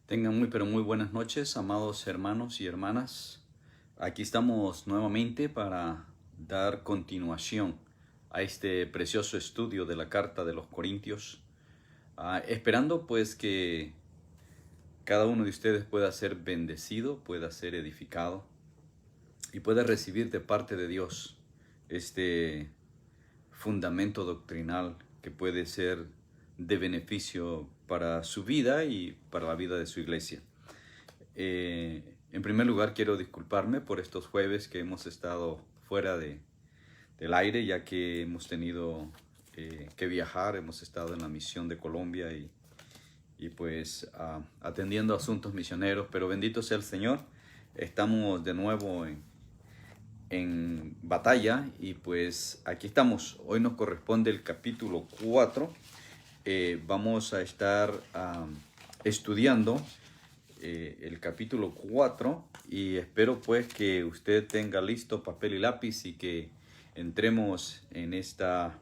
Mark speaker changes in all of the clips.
Speaker 1: Tengan muy pero muy buenas noches, amados hermanos y hermanas. Aquí estamos nuevamente para dar continuación a este precioso estudio de la Carta de los Corintios, esperando pues que cada uno de ustedes pueda ser bendecido, pueda ser edificado y pueda recibir de parte de Dios este fundamento doctrinal que puede ser de beneficio para su vida y para la vida de su iglesia. En primer lugar, quiero disculparme por estos jueves que hemos estado fuera del aire, ya que hemos tenido que viajar, hemos estado en la misión de Colombia y pues atendiendo asuntos misioneros, pero bendito sea el Señor, estamos de nuevo en batalla y pues aquí estamos. Hoy nos corresponde el capítulo 4. Vamos a estar estudiando el capítulo 4 y espero pues que usted tenga listo papel y lápiz y que entremos en esta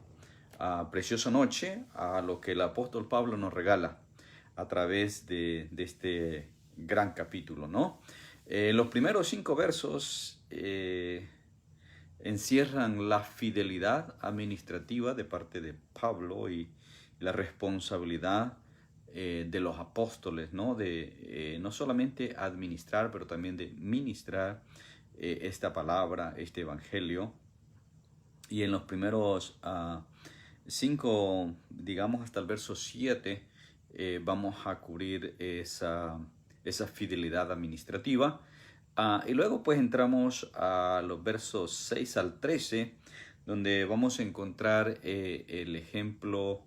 Speaker 1: preciosa noche a lo que el apóstol Pablo nos regala a través de este gran capítulo, ¿no? Los primeros 5 versos encierran la fidelidad administrativa de parte de Pablo y la responsabilidad de los apóstoles, ¿no? De no solamente administrar, pero también de ministrar esta palabra, este evangelio. Y en los primeros 5, digamos hasta el verso 7, vamos a cubrir esa fidelidad administrativa. Y luego pues entramos a los versos 6 al 13, donde vamos a encontrar el ejemplo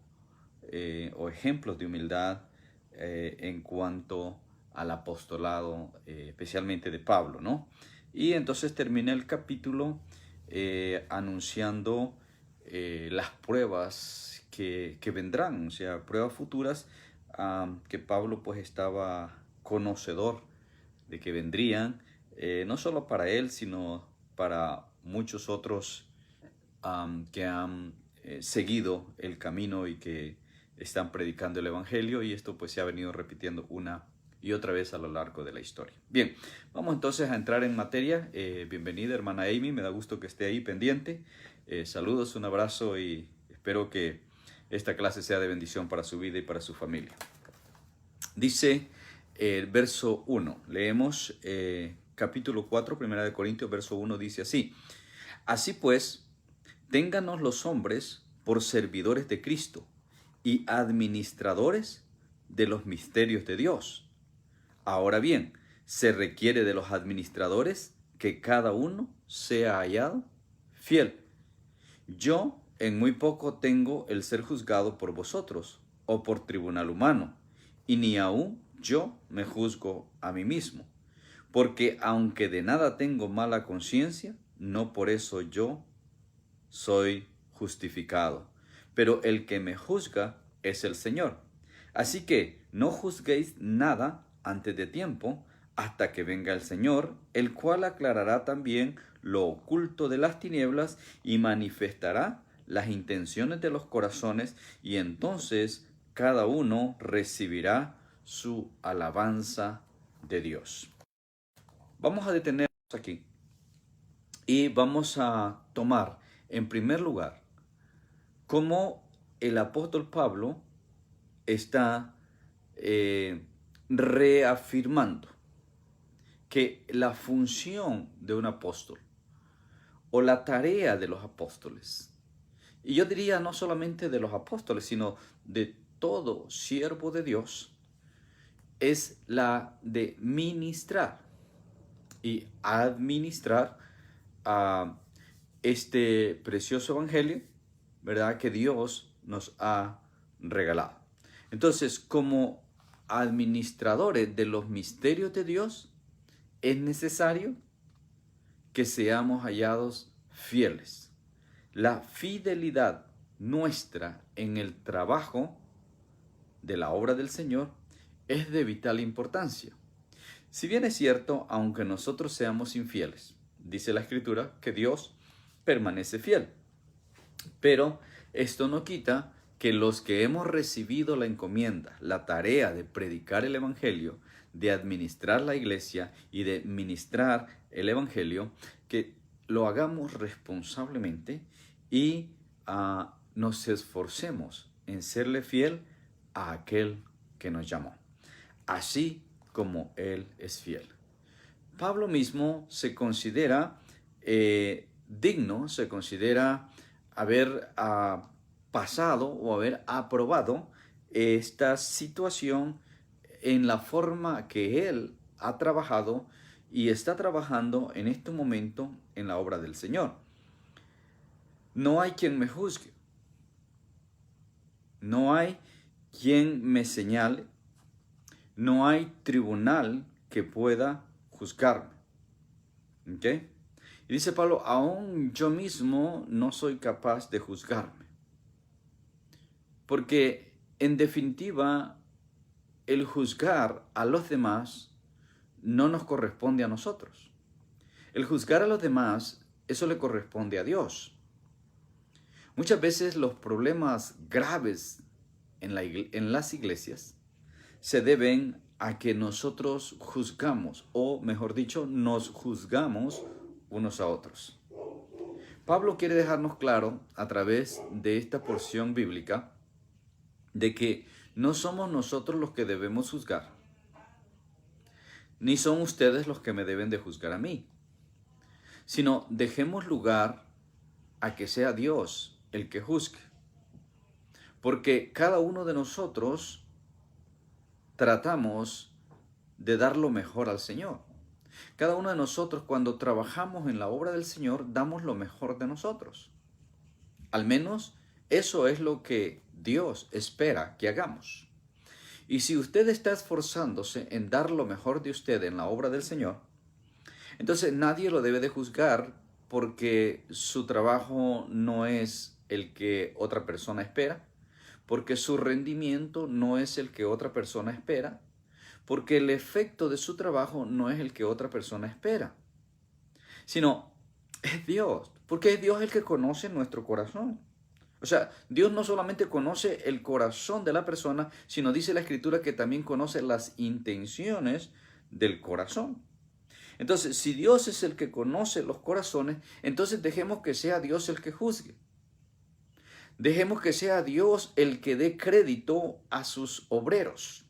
Speaker 1: o ejemplos de humildad en cuanto al apostolado, especialmente de Pablo, ¿no? Y entonces termina el capítulo anunciando las pruebas que vendrán, o sea, pruebas futuras que Pablo pues estaba conocedor de que vendrían, no solo para él, sino para muchos otros que han seguido el camino y que están predicando el evangelio, y esto pues se ha venido repitiendo una y otra vez a lo largo de la historia. Bien, vamos entonces a entrar en materia. Bienvenida hermana Amy, me da gusto que esté ahí pendiente. Saludos, un abrazo y espero que esta clase sea de bendición para su vida y para su familia. Dice el verso 1, leemos capítulo 4, primera de Corintios, verso 1, dice así: Así pues, ténganos los hombres por servidores de Cristo y administradores de los misterios de Dios. Ahora bien, se requiere de los administradores que cada uno sea hallado fiel. Yo en muy poco tengo el ser juzgado por vosotros o por tribunal humano, y ni aun yo me juzgo a mí mismo, porque aunque de nada tengo mala conciencia, no por eso yo soy justificado, pero el que me juzga es el Señor. Así que no juzguéis nada antes de tiempo, hasta que venga el Señor, el cual aclarará también lo oculto de las tinieblas y manifestará las intenciones de los corazones, y entonces cada uno recibirá su alabanza de Dios. Vamos a detenernos aquí y vamos a tomar en primer lugar cómo el apóstol Pablo está reafirmando que la función de un apóstol o la tarea de los apóstoles, y yo diría no solamente de los apóstoles, sino de todo siervo de Dios, es la de ministrar y administrar a este precioso evangelio, ¿verdad?, que Dios nos ha regalado. Entonces, como administradores de los misterios de Dios, es necesario que seamos hallados fieles. La fidelidad nuestra en el trabajo de la obra del Señor es de vital importancia. Si bien es cierto, aunque nosotros seamos infieles, dice la Escritura que Dios permanece fiel. Pero esto no quita que los que hemos recibido la encomienda, la tarea de predicar el Evangelio, de administrar la iglesia y de ministrar el Evangelio, que lo hagamos responsablemente y nos esforcemos en serle fiel a aquel que nos llamó, así como Él es fiel. Pablo mismo se considera digno, se considera haber pasado o haber aprobado esta situación en la forma que Él ha trabajado y está trabajando en este momento en la obra del Señor. No hay quien me juzgue. No hay quien me señale. No hay tribunal que pueda juzgarme. ¿Ok? Y dice Pablo, aún yo mismo no soy capaz de juzgarme. Porque en definitiva, el juzgar a los demás no nos corresponde a nosotros. El juzgar a los demás, eso le corresponde a Dios. Muchas veces los problemas graves en las iglesias se deben a que nosotros juzgamos, o mejor dicho, nos juzgamos unos a otros. Pablo quiere dejarnos claro a través de esta porción bíblica de que no somos nosotros los que debemos juzgar, ni son ustedes los que me deben de juzgar a mí, sino dejemos lugar a que sea Dios el que juzgue. Porque cada uno de nosotros tratamos de dar lo mejor al Señor. Cada uno de nosotros, cuando trabajamos en la obra del Señor, damos lo mejor de nosotros. Al menos eso es lo que Dios espera que hagamos. Y si usted está esforzándose en dar lo mejor de usted en la obra del Señor, entonces nadie lo debe de juzgar porque su trabajo no es el que otra persona espera, porque su rendimiento no es el que otra persona espera, porque el efecto de su trabajo no es el que otra persona espera, sino es Dios, porque es Dios el que conoce nuestro corazón. O sea, Dios no solamente conoce el corazón de la persona, sino dice la Escritura que también conoce las intenciones del corazón. Entonces, si Dios es el que conoce los corazones, entonces dejemos que sea Dios el que juzgue. Dejemos que sea Dios el que dé crédito a sus obreros.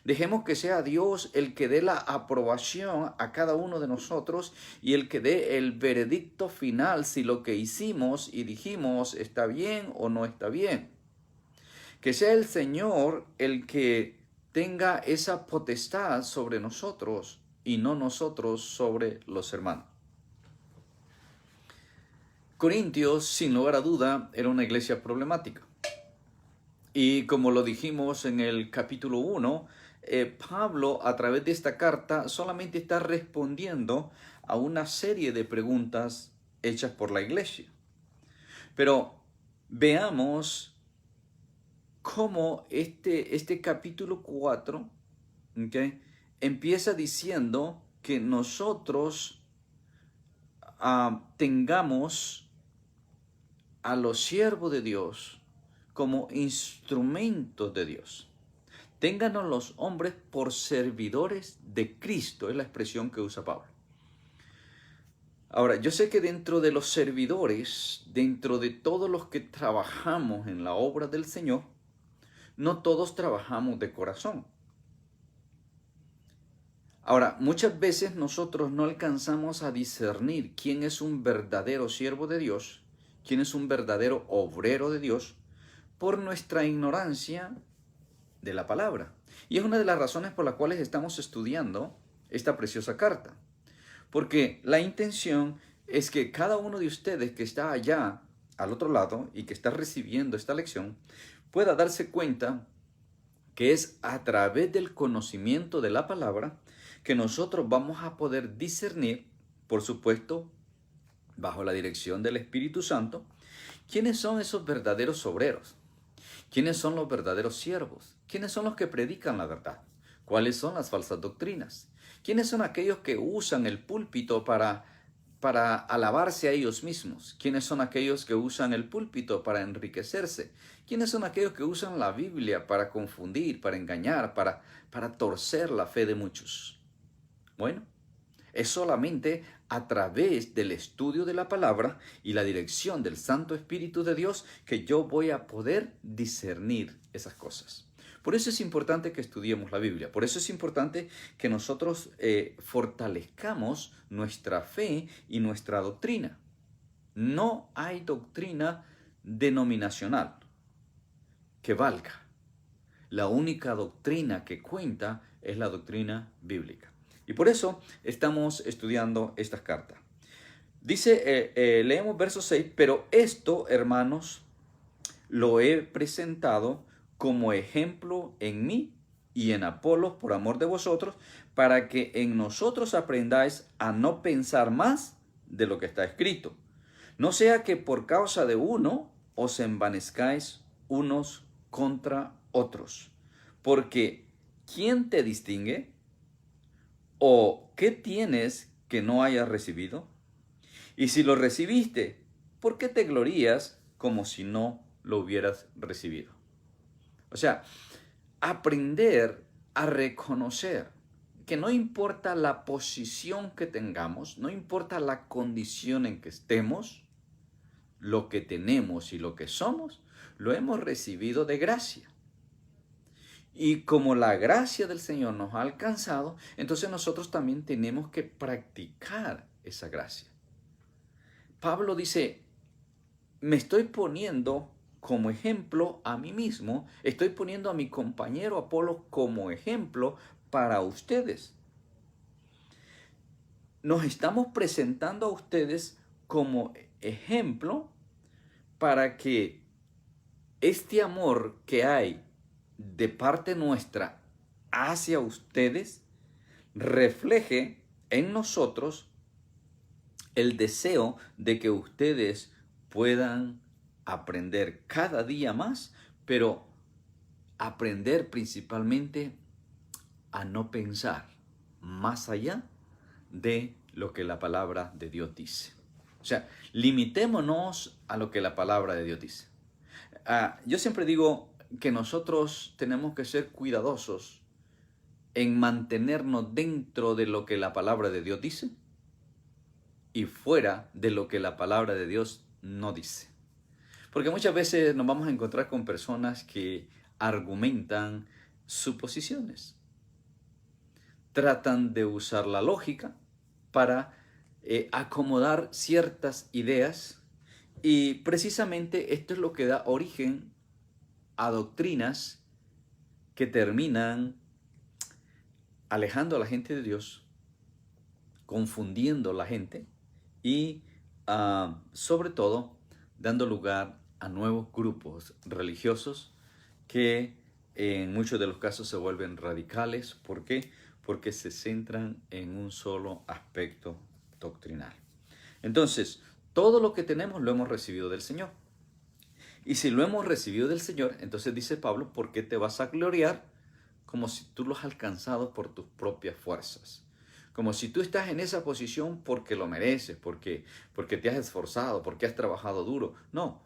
Speaker 1: Dejemos que sea Dios el que dé la aprobación a cada uno de nosotros y el que dé el veredicto final si lo que hicimos y dijimos está bien o no está bien. Que sea el Señor el que tenga esa potestad sobre nosotros y no nosotros sobre los hermanos. Corintios, sin lugar a duda, era una iglesia problemática. Y como lo dijimos en el capítulo 1, Pablo, a través de esta carta, solamente está respondiendo a una serie de preguntas hechas por la iglesia. Pero veamos cómo este capítulo 4, ¿okay?, empieza diciendo que nosotros tengamos a los siervos de Dios como instrumentos de Dios. Ténganos los hombres por servidores de Cristo, es la expresión que usa Pablo. Ahora, yo sé que dentro de los servidores, dentro de todos los que trabajamos en la obra del Señor, no todos trabajamos de corazón. Ahora, muchas veces nosotros no alcanzamos a discernir quién es un verdadero siervo de Dios, quién es un verdadero obrero de Dios, por nuestra ignorancia de la palabra. Y es una de las razones por las cuales estamos estudiando esta preciosa carta. Porque la intención es que cada uno de ustedes que está allá al otro lado y que está recibiendo esta lección pueda darse cuenta que es a través del conocimiento de la palabra que nosotros vamos a poder discernir, por supuesto, bajo la dirección del Espíritu Santo, quiénes son esos verdaderos obreros, quiénes son los verdaderos siervos, quiénes son los que predican la verdad, cuáles son las falsas doctrinas, quiénes son aquellos que usan el púlpito para para alabarse a ellos mismos? ¿Quiénes son aquellos que usan el púlpito para enriquecerse? ¿Quiénes son aquellos que usan la Biblia para confundir, para engañar, para torcer la fe de muchos? Bueno, es solamente a través del estudio de la palabra y la dirección del Santo Espíritu de Dios que yo voy a poder discernir esas cosas. Por eso es importante que estudiemos la Biblia. Por eso es importante que nosotros fortalezcamos nuestra fe y nuestra doctrina. No hay doctrina denominacional que valga. La única doctrina que cuenta es la doctrina bíblica. Y por eso estamos estudiando estas cartas. Dice, leemos verso 6, pero esto, hermanos, lo he presentado como ejemplo en mí y en Apolos por amor de vosotros, para que en nosotros aprendáis a no pensar más de lo que está escrito. No sea que por causa de uno os envanezcáis unos contra otros. Porque ¿quién te distingue? ¿O qué tienes que no hayas recibido? Y si lo recibiste, ¿por qué te glorías como si no lo hubieras recibido? O sea, aprender a reconocer que no importa la posición que tengamos, no importa la condición en que estemos, lo que tenemos y lo que somos, lo hemos recibido de gracia. Y como la gracia del Señor nos ha alcanzado, entonces nosotros también tenemos que practicar esa gracia. Pablo dice, me estoy poniendo como ejemplo a mí mismo, estoy poniendo a mi compañero Apolo como ejemplo para ustedes. Nos estamos presentando a ustedes como ejemplo para que este amor que hay de parte nuestra hacia ustedes refleje en nosotros el deseo de que ustedes puedan aprender cada día más, pero aprender principalmente a no pensar más allá de lo que la palabra de Dios dice. O sea, limitémonos a lo que la palabra de Dios dice. Yo siempre digo que nosotros tenemos que ser cuidadosos en mantenernos dentro de lo que la palabra de Dios dice y fuera de lo que la palabra de Dios no dice. Porque muchas veces nos vamos a encontrar con personas que argumentan suposiciones. Tratan de usar la lógica para acomodar ciertas ideas y precisamente esto es lo que da origen a doctrinas que terminan alejando a la gente de Dios, confundiendo a la gente y sobre todo dando lugar a nuevos grupos religiosos que en muchos de los casos se vuelven radicales. ¿Por qué? Porque se centran en un solo aspecto doctrinal. Entonces, todo lo que tenemos lo hemos recibido del Señor. Y si lo hemos recibido del Señor, entonces dice Pablo, ¿por qué te vas a gloriar como si tú lo has alcanzado por tus propias fuerzas? Como si tú estás en esa posición porque lo mereces, porque te has esforzado, porque has trabajado duro. No,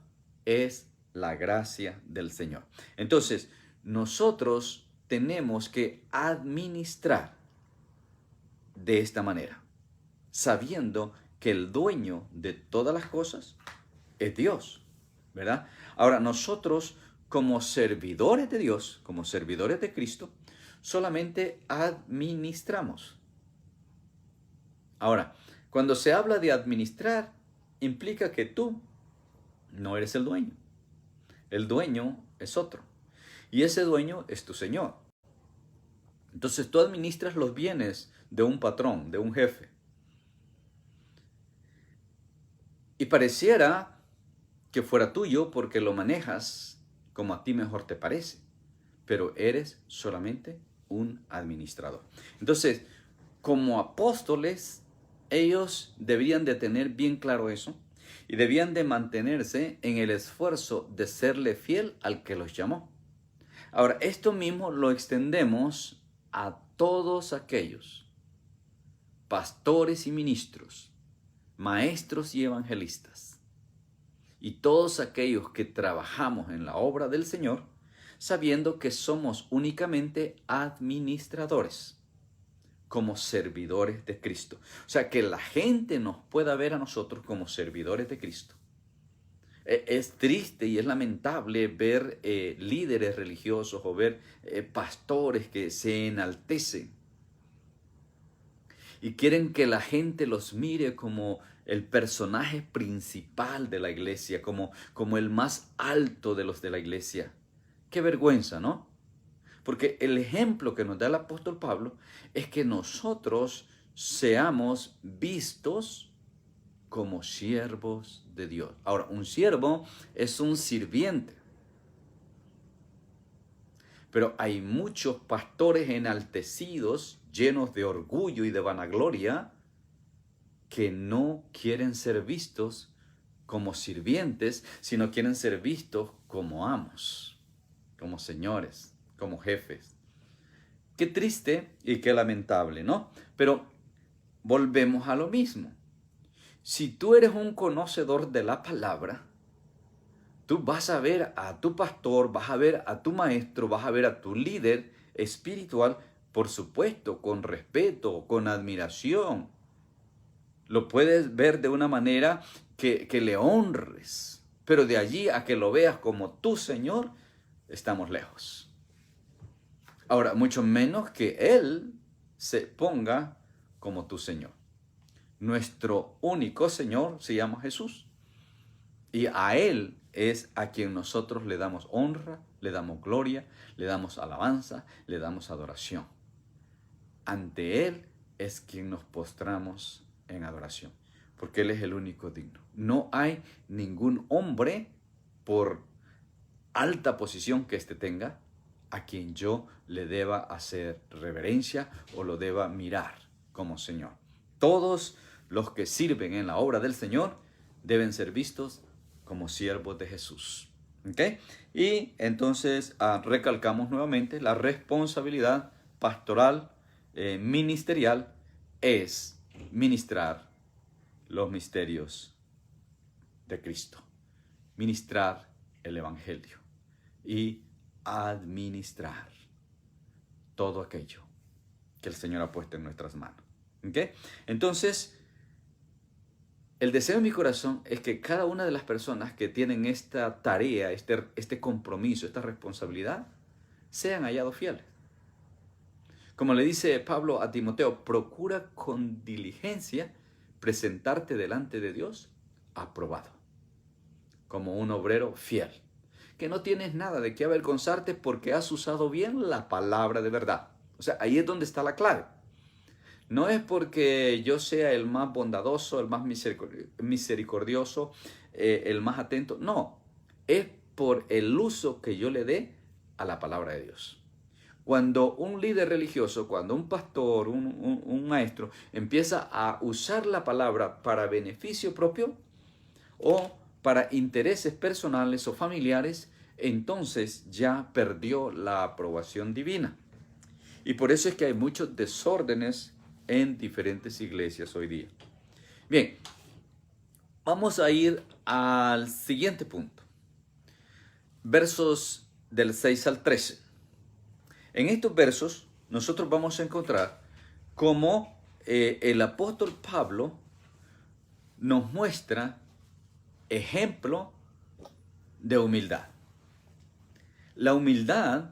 Speaker 1: es la gracia del Señor. Entonces, nosotros tenemos que administrar de esta manera, sabiendo que el dueño de todas las cosas es Dios, ¿verdad? Ahora, nosotros como servidores de Dios, como servidores de Cristo, solamente administramos. Ahora, cuando se habla de administrar, implica que tú no eres el dueño. El dueño es otro. Y ese dueño es tu Señor. Entonces tú administras los bienes de un patrón, de un jefe. Y pareciera que fuera tuyo porque lo manejas como a ti mejor te parece. Pero eres solamente un administrador. Entonces, como apóstoles, ellos debían de tener bien claro eso y debían de mantenerse en el esfuerzo de serle fiel al que los llamó. Ahora, esto mismo lo extendemos a todos aquellos pastores y ministros maestros y evangelistas, y todos aquellos que trabajamos en la obra del Señor, sabiendo que somos únicamente administradores, como servidores de Cristo. O sea, que la gente nos pueda ver a nosotros como servidores de Cristo. Es triste y es lamentable ver líderes religiosos o ver pastores que se enaltecen y quieren que la gente los mire como el personaje principal de la iglesia, como el más alto de los de la iglesia. Qué vergüenza, ¿no? Porque el ejemplo que nos da el apóstol Pablo es que nosotros seamos vistos como siervos de Dios. Ahora, un siervo es un sirviente. Pero hay muchos pastores enaltecidos, llenos de orgullo y de vanagloria, que no quieren ser vistos como sirvientes, sino quieren ser vistos como amos, como señores, como jefes. Qué triste y qué lamentable, ¿no? Pero volvemos a lo mismo. Si tú eres un conocedor de la palabra, tú vas a ver a tu pastor, vas a ver a tu maestro, vas a ver a tu líder espiritual, por supuesto, con respeto, con admiración. Lo puedes ver de una manera que le honres, pero de allí a que lo veas como tu Señor, estamos lejos. Ahora, mucho menos que Él se ponga como tu Señor. Nuestro único Señor se llama Jesús. Y a Él es a quien nosotros le damos honra, le damos gloria, le damos alabanza, le damos adoración. Ante Él es quien nos postramos en adoración, porque Él es el único digno. No hay ningún hombre, por alta posición que éste tenga, a quien yo le deba hacer reverencia o lo deba mirar como Señor. Todos los que sirven en la obra del Señor deben ser vistos como siervos de Jesús. ¿Ok? Y entonces recalcamos nuevamente la responsabilidad pastoral, ministerial, es ministrar los misterios de Cristo, ministrar el Evangelio y administrar todo aquello que el Señor ha puesto en nuestras manos. ¿Ok? Entonces, el deseo de mi corazón es que cada una de las personas que tienen esta tarea, este compromiso, esta responsabilidad, sean hallados fieles. Como le dice Pablo a Timoteo, procura con diligencia presentarte delante de Dios aprobado, como un obrero fiel, que no tienes nada de qué avergonzarte porque has usado bien la palabra de verdad. O sea, ahí es donde está la clave. No es porque yo sea el más bondadoso, el más misericordioso, el más atento. No, es por el uso que yo le dé a la palabra de Dios. Cuando un líder religioso, cuando un pastor, un maestro, empieza a usar la palabra para beneficio propio o para intereses personales o familiares, entonces ya perdió la aprobación divina. Y por eso es que hay muchos desórdenes en diferentes iglesias hoy día. Bien, vamos a ir al siguiente punto. Versos del 6 al 13. En estos versos nosotros vamos a encontrar cómo el apóstol Pablo nos muestra ejemplo de humildad. La humildad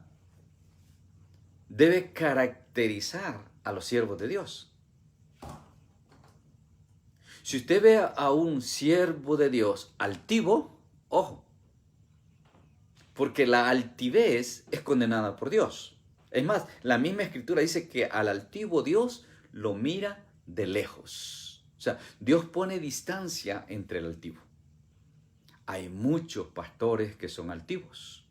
Speaker 1: debe caracterizar a los siervos de Dios. Si usted ve a un siervo de Dios altivo, ojo, porque la altivez es condenada por Dios. Es más, la misma escritura dice que al altivo Dios lo mira de lejos. O sea, Dios pone distancia entre el altivo. Hay muchos pastores que son altivos,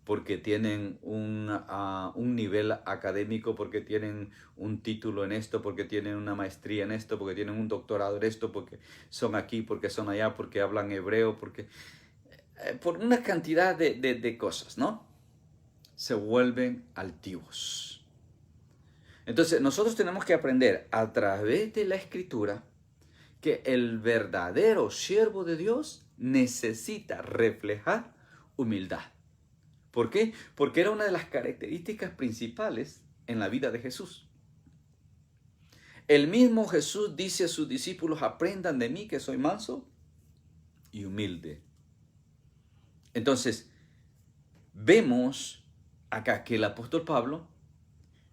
Speaker 1: porque tienen un nivel académico, porque tienen un título en esto, porque tienen una maestría en esto, porque tienen un doctorado en esto, porque son aquí, porque son allá, porque hablan hebreo, porque por una cantidad de cosas, ¿no? Se vuelven altivos. Entonces nosotros tenemos que aprender a través de la escritura que el verdadero siervo de Dios necesita reflejar humildad. ¿Por qué? Porque era una de las características principales en la vida de Jesús. El mismo Jesús dice a sus discípulos: aprendan de mí que soy manso y humilde. Entonces, vemos acá que el apóstol Pablo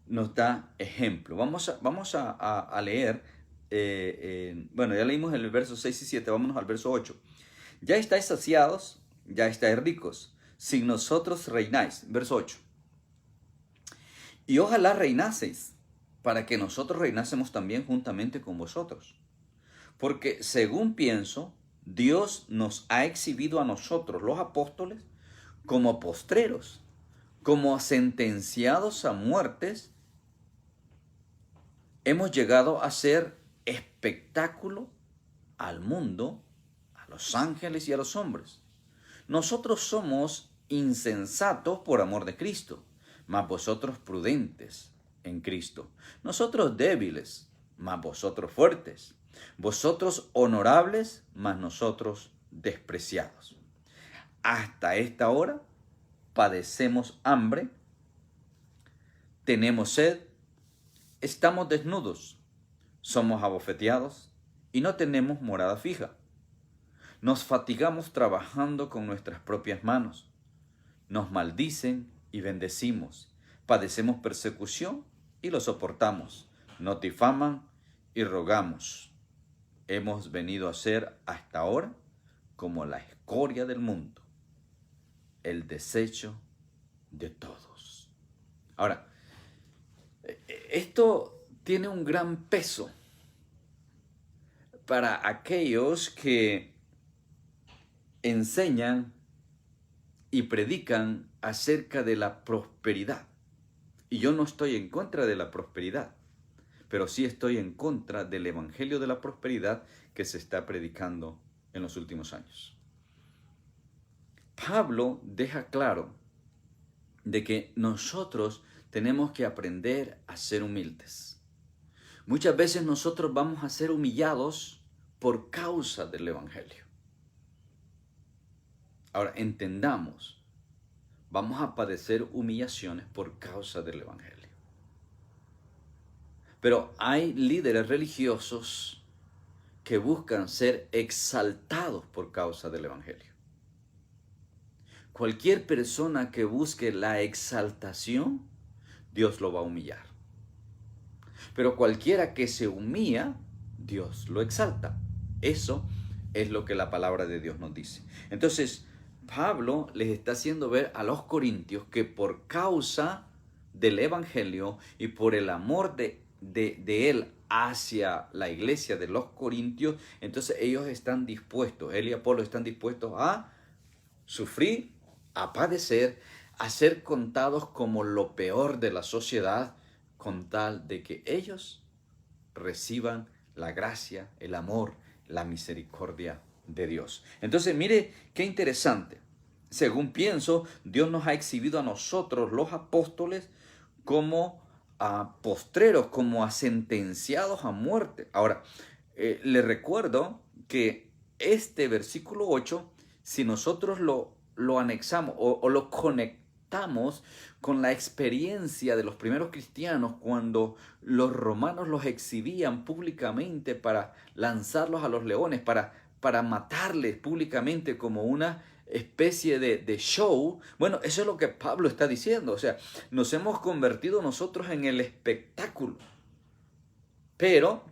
Speaker 1: nos da ejemplo. Vamos a leer, bueno, ya leímos el verso 6 y 7, vámonos al verso 8. Ya estáis saciados, ya estáis ricos, sin nosotros reináis. Verso 8. Y ojalá reinaseis, para que nosotros reinásemos también juntamente con vosotros. Porque según pienso, Dios nos ha exhibido a nosotros, los apóstoles, como postreros, como sentenciados a muertes. Hemos llegado a ser espectáculo al mundo, a los ángeles y a los hombres. Nosotros somos insensatos por amor de Cristo, mas vosotros prudentes en Cristo. Nosotros débiles, mas vosotros fuertes. Vosotros honorables, mas nosotros despreciados. Hasta esta hora padecemos hambre, tenemos sed, estamos desnudos, somos abofeteados y no tenemos morada fija. Nos fatigamos trabajando con nuestras propias manos. Nos maldicen y bendecimos. Padecemos persecución y lo soportamos. Nos difaman y rogamos. Hemos venido a ser hasta ahora como la escoria del mundo, el desecho de todos. Ahora, esto tiene un gran peso para aquellos que enseñan y predican acerca de la prosperidad. Y yo no estoy en contra de la prosperidad, pero sí estoy en contra del evangelio de la prosperidad que se está predicando en los últimos años. Pablo deja claro de que nosotros tenemos que aprender a ser humildes. Muchas veces nosotros vamos a ser humillados por causa del evangelio. Ahora, entendamos, vamos a padecer humillaciones por causa del evangelio. Pero hay líderes religiosos que buscan ser exaltados por causa del evangelio. Cualquier persona que busque la exaltación, Dios lo va a humillar. Pero cualquiera que se humilla, Dios lo exalta. Eso es lo que la palabra de Dios nos dice. Entonces, Pablo les está haciendo ver a los corintios que por causa del evangelio y por el amor de él hacia la iglesia de los corintios, entonces ellos están dispuestos, él y Apolo están dispuestos a sufrir, a padecer, a ser contados como lo peor de la sociedad, con tal de que ellos reciban la gracia, el amor, la misericordia de Dios. Entonces, mire qué interesante. Según pienso, Dios nos ha exhibido a nosotros, los apóstoles, como a postreros, como a sentenciados a muerte. Ahora, le recuerdo que este versículo 8, si nosotros lo anexamos o lo conectamos con la experiencia de los primeros cristianos cuando los romanos los exhibían públicamente para lanzarlos a los leones, para matarles públicamente como una especie de show. Bueno, eso es lo que Pablo está diciendo. O sea, nos hemos convertido nosotros en el espectáculo, pero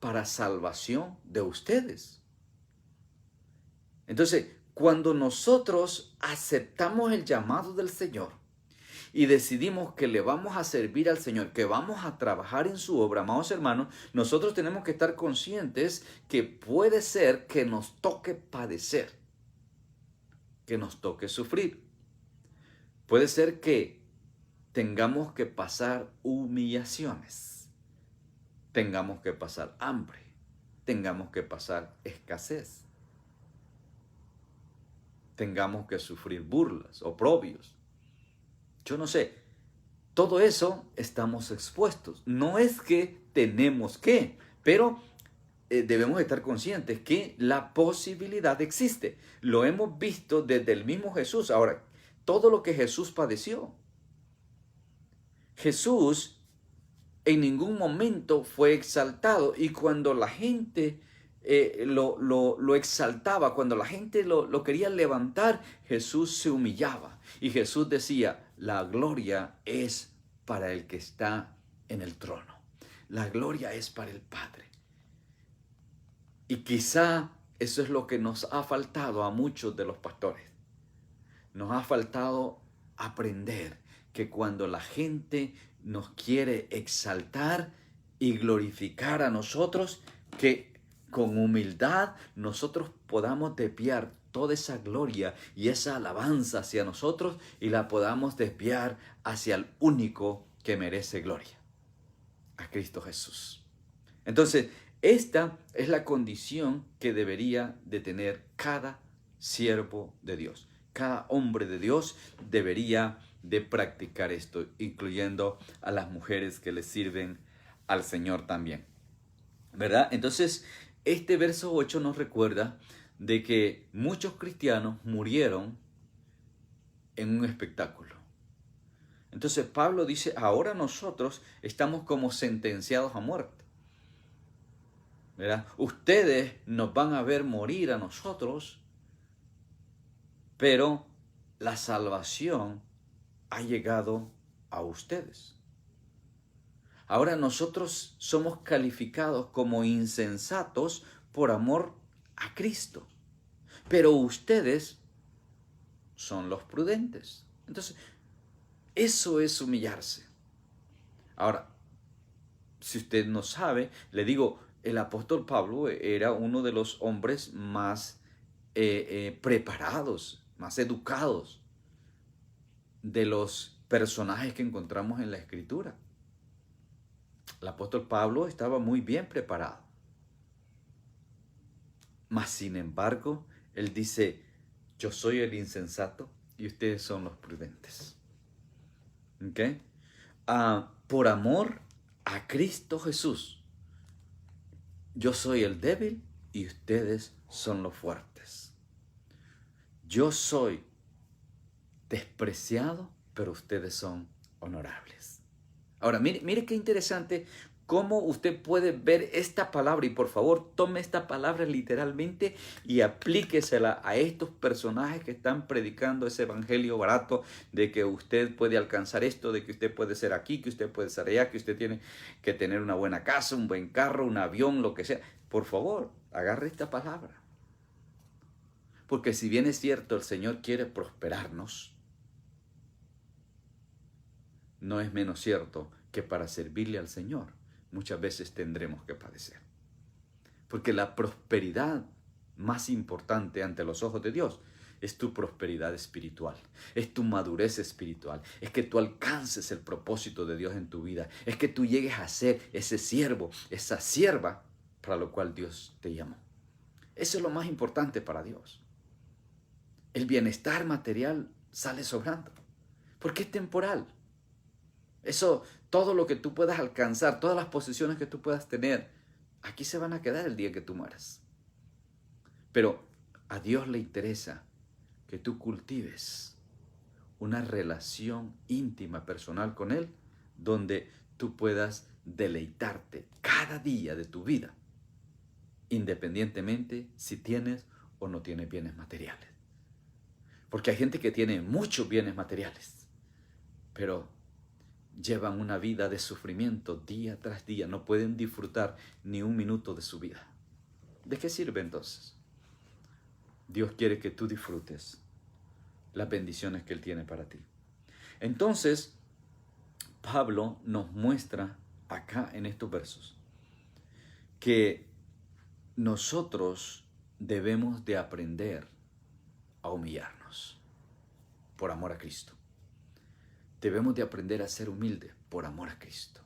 Speaker 1: para salvación de ustedes. Entonces, cuando nosotros aceptamos el llamado del Señor y decidimos que le vamos a servir al Señor, que vamos a trabajar en su obra, amados hermanos, nosotros tenemos que estar conscientes que puede ser que nos toque padecer, que nos toque sufrir. Puede ser que tengamos que pasar humillaciones, tengamos que pasar hambre, tengamos que pasar escasez, tengamos que sufrir burlas, oprobios. Yo no sé, todo eso estamos expuestos. No es que tenemos que, pero debemos estar conscientes que la posibilidad existe. Lo hemos visto desde el mismo Jesús. Ahora, todo lo que Jesús padeció. Jesús en ningún momento fue exaltado, y cuando la gente lo exaltaba, cuando la gente lo quería levantar, Jesús se humillaba. Y Jesús decía, la gloria es para el que está en el trono. La gloria es para el Padre. Y quizá eso es lo que nos ha faltado a muchos de los pastores. Nos ha faltado aprender que cuando la gente nos quiere exaltar y glorificar a nosotros, que con humildad nosotros podamos desviar toda esa gloria y esa alabanza hacia nosotros y la podamos desviar hacia el único que merece gloria, a Cristo Jesús. Entonces, esta es la condición que debería de tener cada siervo de Dios. Cada hombre de Dios debería de practicar esto, incluyendo a las mujeres que le sirven al Señor también, ¿verdad? Entonces, este verso 8 nos recuerda de que muchos cristianos murieron en un espectáculo. Entonces, Pablo dice, ahora nosotros estamos como sentenciados a muerte, ¿verdad? Ustedes nos van a ver morir a nosotros, pero la salvación ha llegado a ustedes. Ahora nosotros somos calificados como insensatos por amor a Cristo, pero ustedes son los prudentes. Entonces, eso es humillarse. Ahora, si usted no sabe, le digo, el apóstol Pablo era uno de los hombres más preparados, más educados de los personajes que encontramos en la Escritura. El apóstol Pablo estaba muy bien preparado. Mas, sin embargo, él dice, yo soy el insensato y ustedes son los prudentes. ¿Ok? Por amor a Cristo Jesús, yo soy el débil y ustedes son los fuertes. Yo soy despreciado, pero ustedes son honorables. Ahora, mire qué interesante cómo usted puede ver esta palabra, y por favor tome esta palabra literalmente y aplíquesela a estos personajes que están predicando ese evangelio barato de que usted puede alcanzar esto, de que usted puede ser aquí, que usted puede ser allá, que usted tiene que tener una buena casa, un buen carro, un avión, lo que sea. Por favor, agarre esta palabra. Porque si bien es cierto, el Señor quiere prosperarnos, no es menos cierto que para servirle al Señor muchas veces tendremos que padecer. Porque la prosperidad más importante ante los ojos de Dios es tu prosperidad espiritual, es tu madurez espiritual, es que tú alcances el propósito de Dios en tu vida, es que tú llegues a ser ese siervo, esa sierva para lo cual Dios te llamó. Eso es lo más importante para Dios. El bienestar material sale sobrando, porque es temporal. Eso, todo lo que tú puedas alcanzar, todas las posesiones que tú puedas tener, aquí se van a quedar el día que tú mueras. Pero a Dios le interesa que tú cultives una relación íntima, personal con Él, donde tú puedas deleitarte cada día de tu vida, independientemente si tienes o no tienes bienes materiales. Porque hay gente que tiene muchos bienes materiales, pero llevan una vida de sufrimiento día tras día, no pueden disfrutar ni un minuto de su vida. ¿De qué sirve entonces? Dios quiere que tú disfrutes las bendiciones que Él tiene para ti. Entonces, Pablo nos muestra acá en estos versos que nosotros debemos de aprender a humillarnos por amor a Cristo. Debemos de aprender a ser humildes por amor a Cristo.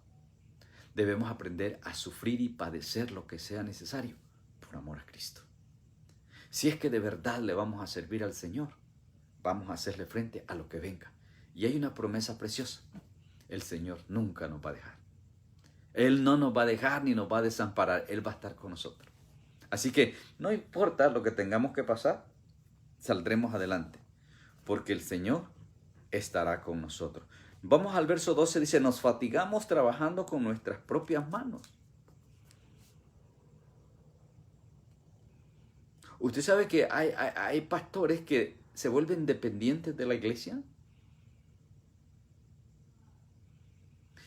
Speaker 1: Debemos aprender a sufrir y padecer lo que sea necesario por amor a Cristo. Si es que de verdad le vamos a servir al Señor, vamos a hacerle frente a lo que venga. Y hay una promesa preciosa. El Señor nunca nos va a dejar. Él no nos va a dejar ni nos va a desamparar. Él va a estar con nosotros. Así que no importa lo que tengamos que pasar, saldremos adelante, porque el Señor estará con nosotros. Vamos al verso 12, dice, nos fatigamos trabajando con nuestras propias manos. ¿Usted sabe que hay pastores que se vuelven dependientes de la iglesia?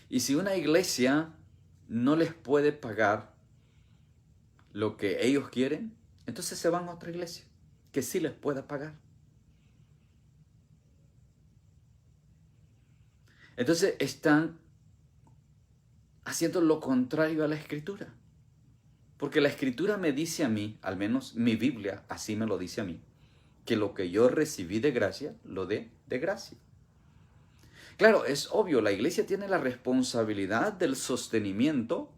Speaker 1: Y si una iglesia no les puede pagar lo que ellos quieren, entonces se van a otra iglesia que sí les pueda pagar. Entonces están haciendo lo contrario a la Escritura. Porque la Escritura me dice a mí, al menos mi Biblia así me lo dice a mí, que lo que yo recibí de gracia, lo dé de gracia. Claro, es obvio, la iglesia tiene la responsabilidad del sostenimiento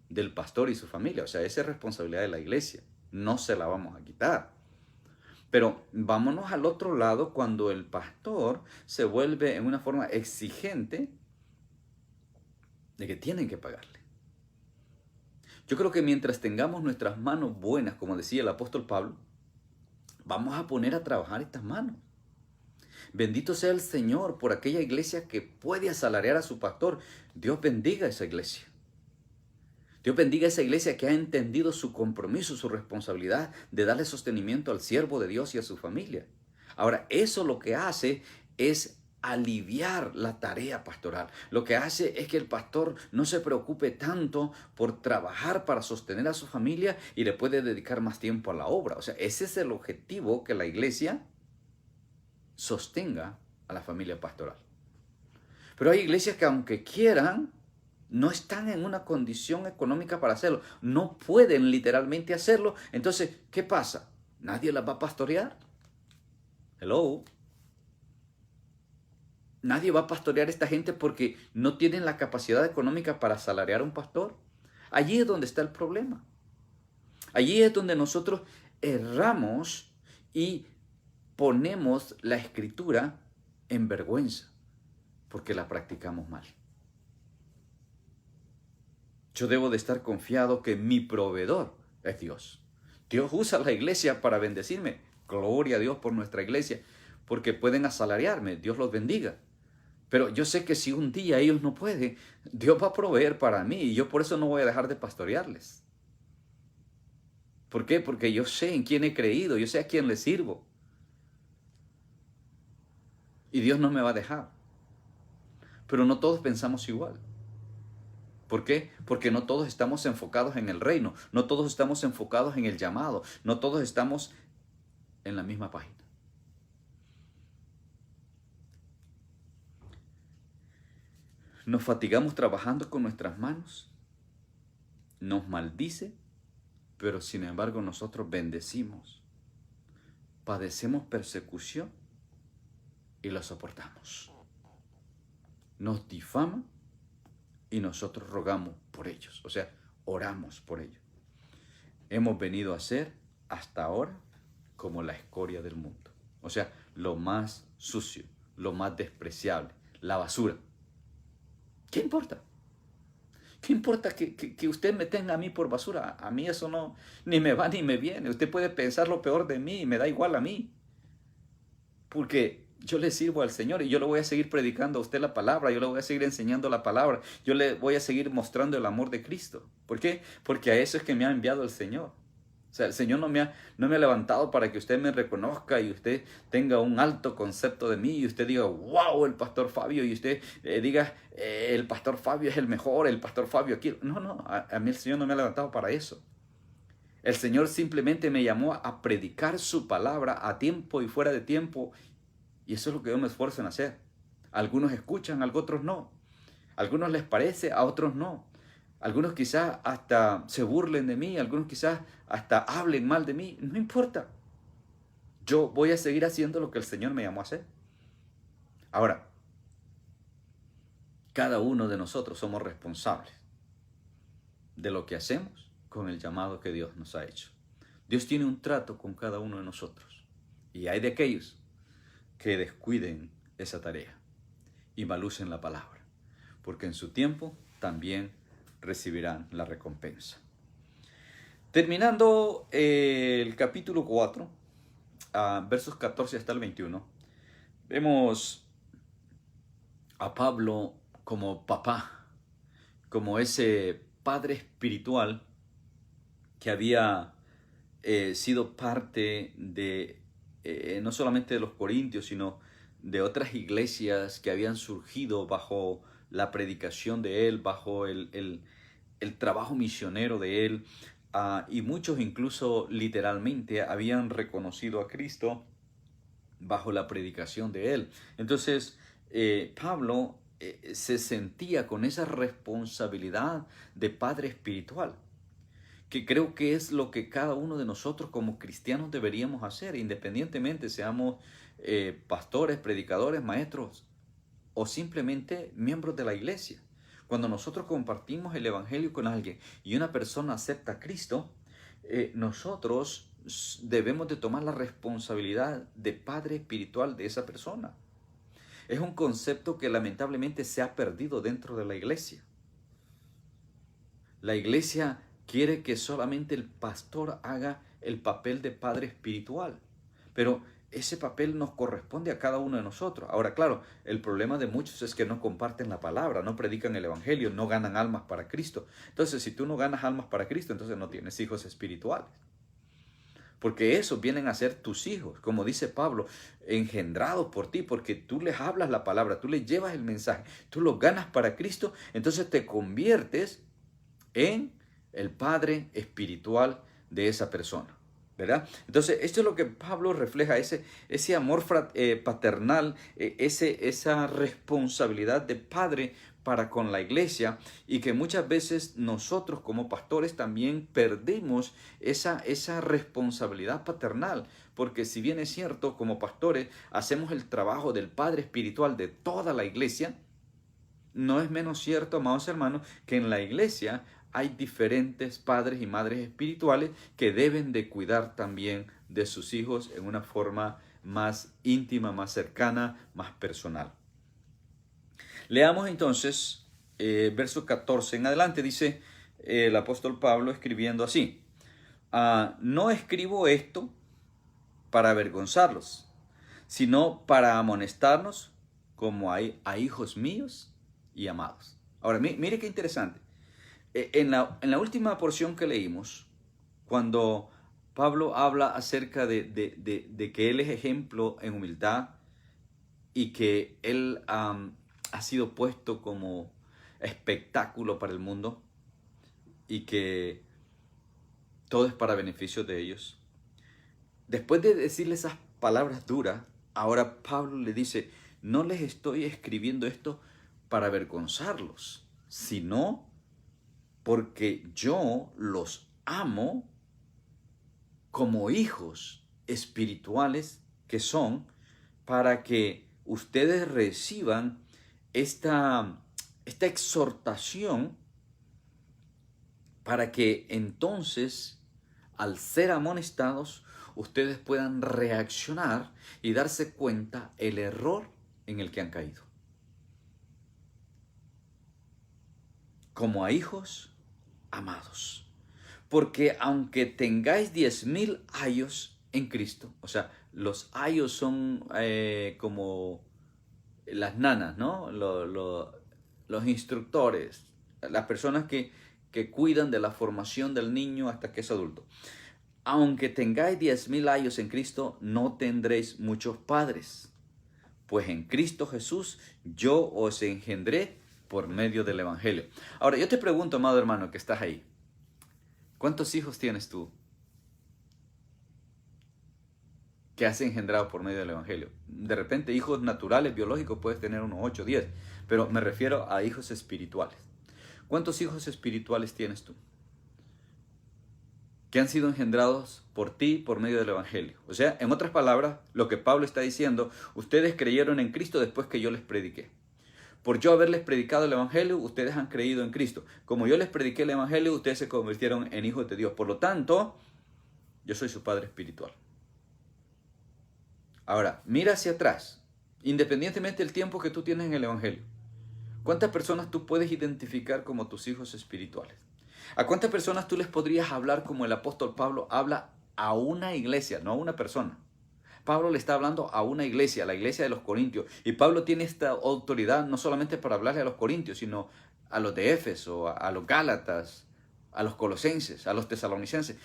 Speaker 1: del pastor y su familia. O sea, esa es responsabilidad de la iglesia. No se la vamos a quitar. Pero vámonos al otro lado cuando el pastor se vuelve en una forma exigente de que tienen que pagarle. Yo creo que mientras tengamos nuestras manos buenas, como decía el apóstol Pablo, vamos a poner a trabajar estas manos. Bendito sea el Señor por aquella iglesia que puede asalariar a su pastor. Dios bendiga a esa iglesia. Dios bendiga a esa iglesia que ha entendido su compromiso, su responsabilidad de darle sostenimiento al siervo de Dios y a su familia. Ahora, eso lo que hace es aliviar la tarea pastoral. Lo que hace es que el pastor no se preocupe tanto por trabajar para sostener a su familia y le puede dedicar más tiempo a la obra. O sea, ese es el objetivo, que la iglesia sostenga a la familia pastoral. Pero hay iglesias que aunque quieran, no están en una condición económica para hacerlo. No pueden literalmente hacerlo. Entonces, ¿qué pasa? ¿Nadie las va a pastorear? Hello. Nadie va a pastorear a esta gente porque no tienen la capacidad económica para asalariar a un pastor. Allí es donde está el problema. Allí es donde nosotros erramos y ponemos la Escritura en vergüenza porque la practicamos mal. Yo debo de estar confiado que mi proveedor es Dios. Dios usa la iglesia para bendecirme. Gloria a Dios por nuestra iglesia, porque pueden asalariarme. Dios los bendiga. Pero yo sé que si un día ellos no pueden, Dios va a proveer para mí y yo por eso no voy a dejar de pastorearles. ¿Por qué? Porque yo sé en quién he creído, yo sé a quién le sirvo. Y Dios no me va a dejar. Pero no todos pensamos igual. ¿Por qué? Porque no todos estamos enfocados en el reino, no todos estamos enfocados en el llamado, no todos estamos en la misma página. Nos fatigamos trabajando con nuestras manos, nos maldice, pero sin embargo nosotros bendecimos, padecemos persecución y la soportamos. Nos difama y nosotros rogamos por ellos, o sea, oramos por ellos. Hemos venido a ser hasta ahora como la escoria del mundo, o sea, lo más sucio, lo más despreciable, la basura. ¿Qué importa? ¿Qué importa que usted me tenga a mí por basura? A mí eso no, ni me va ni me viene. Usted puede pensar lo peor de mí y me da igual a mí. Porque yo le sirvo al Señor y yo le voy a seguir predicando a usted la palabra, yo le voy a seguir enseñando la palabra, yo le voy a seguir mostrando el amor de Cristo. ¿Por qué? Porque a eso es que me ha enviado el Señor. O sea, el Señor no me ha levantado para que usted me reconozca y usted tenga un alto concepto de mí y usted diga, wow, el pastor Fabio, y usted diga, el pastor Fabio es el mejor, el pastor Fabio aquí. No, a mí el Señor no me ha levantado para eso. El Señor simplemente me llamó a predicar su palabra a tiempo y fuera de tiempo, y eso es lo que yo me esfuerzo en hacer. Algunos escuchan, a otros no. A algunos les parece, a otros no. Algunos quizás hasta se burlen de mí, algunos quizás hasta hablen mal de mí. No importa. Yo voy a seguir haciendo lo que el Señor me llamó a hacer. Ahora, cada uno de nosotros somos responsables de lo que hacemos con el llamado que Dios nos ha hecho. Dios tiene un trato con cada uno de nosotros. Y hay de aquellos que descuiden esa tarea y malucen la palabra. Porque en su tiempo también recibirán la recompensa. Terminando el capítulo 4, versos 14 hasta el 21, vemos a Pablo como papá, como ese padre espiritual que había sido parte de no solamente de los corintios, sino de otras iglesias que habían surgido bajo la predicación de él, bajo el trabajo misionero de él, y muchos incluso literalmente habían reconocido a Cristo bajo la predicación de él. Entonces, Pablo se sentía con esa responsabilidad de padre espiritual, que creo que es lo que cada uno de nosotros como cristianos deberíamos hacer, independientemente seamos pastores, predicadores, maestros o simplemente miembros de la iglesia. Cuando nosotros compartimos el evangelio con alguien y una persona acepta a Cristo, nosotros debemos de tomar la responsabilidad de padre espiritual de esa persona. Es un concepto que lamentablemente se ha perdido dentro de la iglesia. La iglesia quiere que solamente el pastor haga el papel de padre espiritual, pero ese papel nos corresponde a cada uno de nosotros. Ahora, claro, el problema de muchos es que no comparten la palabra, no predican el evangelio, no ganan almas para Cristo. Entonces, si tú no ganas almas para Cristo, entonces no tienes hijos espirituales. Porque esos vienen a ser tus hijos, como dice Pablo, engendrados por ti, porque tú les hablas la palabra, tú les llevas el mensaje, tú los ganas para Cristo, entonces te conviertes en el padre espiritual de esa persona, ¿verdad? Entonces, esto es lo que Pablo refleja, ese amor paternal, esa responsabilidad de padre para con la iglesia, y que muchas veces nosotros como pastores también perdemos esa responsabilidad paternal, porque si bien es cierto, como pastores hacemos el trabajo del padre espiritual de toda la iglesia, no es menos cierto, amados hermanos, que en la iglesia hay diferentes padres y madres espirituales que deben de cuidar también de sus hijos en una forma más íntima, más cercana, más personal. Leamos entonces verso 14 en adelante. Dice el apóstol Pablo escribiendo así: no escribo esto para avergonzarlos, sino para amonestarnos como a hijos míos y amados. Ahora, mire qué interesante. En la última porción que leímos, cuando Pablo habla acerca de que él es ejemplo en humildad y que él ha sido puesto como espectáculo para el mundo y que todo es para beneficio de ellos. Después de decirle esas palabras duras, ahora Pablo le dice: no les estoy escribiendo esto para avergonzarlos, sino porque yo los amo como hijos espirituales que son, para que ustedes reciban esta exhortación, para que entonces, al ser amonestados, ustedes puedan reaccionar y darse cuenta el error en el que han caído. Como a hijos amados. Porque aunque tengáis 10,000 años en Cristo, o sea, los años son como las nanas, ¿no? Los instructores, las personas que cuidan de la formación del niño hasta que es adulto. Aunque tengáis 10,000 años en Cristo, no tendréis muchos padres, pues en Cristo Jesús yo os engendré por medio del evangelio. Ahora, yo te pregunto, amado hermano, que estás ahí, ¿cuántos hijos tienes tú que has engendrado por medio del evangelio? De repente, hijos naturales, biológicos, puedes tener unos 8, 10, pero me refiero a hijos espirituales. ¿Cuántos hijos espirituales tienes tú que han sido engendrados por ti por medio del evangelio? O sea, en otras palabras, lo que Pablo está diciendo: ustedes creyeron en Cristo después que yo les prediqué. Por yo haberles predicado el evangelio, ustedes han creído en Cristo. Como yo les prediqué el evangelio, ustedes se convirtieron en hijos de Dios. Por lo tanto, yo soy su padre espiritual. Ahora, mira hacia atrás, independientemente del tiempo que tú tienes en el evangelio. ¿Cuántas personas tú puedes identificar como tus hijos espirituales? ¿A cuántas personas tú les podrías hablar como el apóstol Pablo habla a una iglesia, no a una persona? Pablo le está hablando a una iglesia, la iglesia de los Corintios. Y Pablo tiene esta autoridad no solamente para hablarle a los Corintios, sino a los de Éfeso, a los Gálatas, a los Colosenses, a los Tesalonicenses.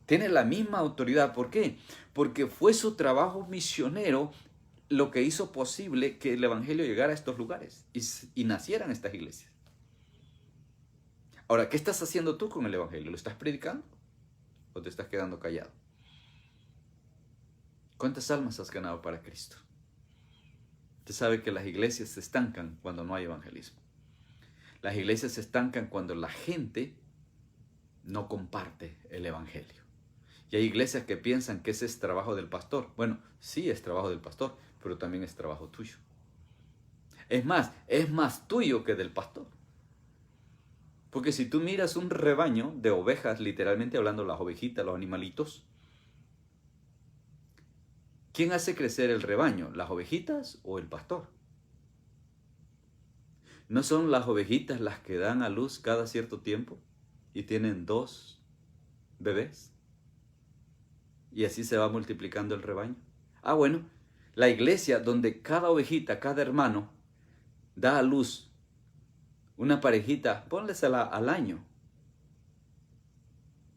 Speaker 1: Tiene la misma autoridad. ¿Por qué? Porque fue su trabajo misionero lo que hizo posible que el evangelio llegara a estos lugares y nacieran estas iglesias. Ahora, ¿qué estás haciendo tú con el evangelio? ¿Lo estás predicando o te estás quedando callado? ¿Cuántas almas has ganado para Cristo? Usted sabe que las iglesias se estancan cuando no hay evangelismo. Las iglesias se estancan cuando la gente no comparte el evangelio. Y hay iglesias que piensan que ese es trabajo del pastor. Bueno, sí es trabajo del pastor, pero también es trabajo tuyo. Es más tuyo que del pastor. Porque si tú miras un rebaño de ovejas, literalmente hablando las ovejitas, los animalitos, ¿quién hace crecer el rebaño? ¿Las ovejitas o el pastor? ¿No son las ovejitas las que dan a luz cada cierto tiempo y tienen 2 bebés? Y así se va multiplicando el rebaño. Bueno, la iglesia donde cada ovejita, cada hermano, da a luz una parejita, pónlesela al año,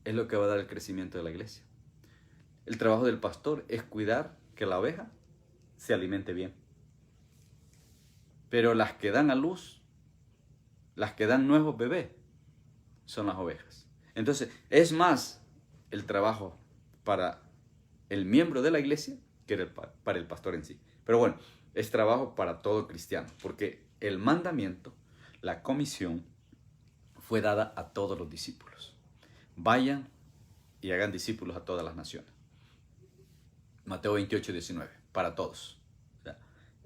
Speaker 1: es lo que va a dar el crecimiento de la iglesia. El trabajo del pastor es cuidar que la oveja se alimente bien. Pero las que dan a luz, las que dan nuevos bebés, son las ovejas. Entonces, es más el trabajo para el miembro de la iglesia que para el pastor en sí. Pero bueno, es trabajo para todo cristiano, porque el mandamiento, la comisión, fue dada a todos los discípulos. Vayan y hagan discípulos a todas las naciones. Mateo 28, 19, para todos. O sea,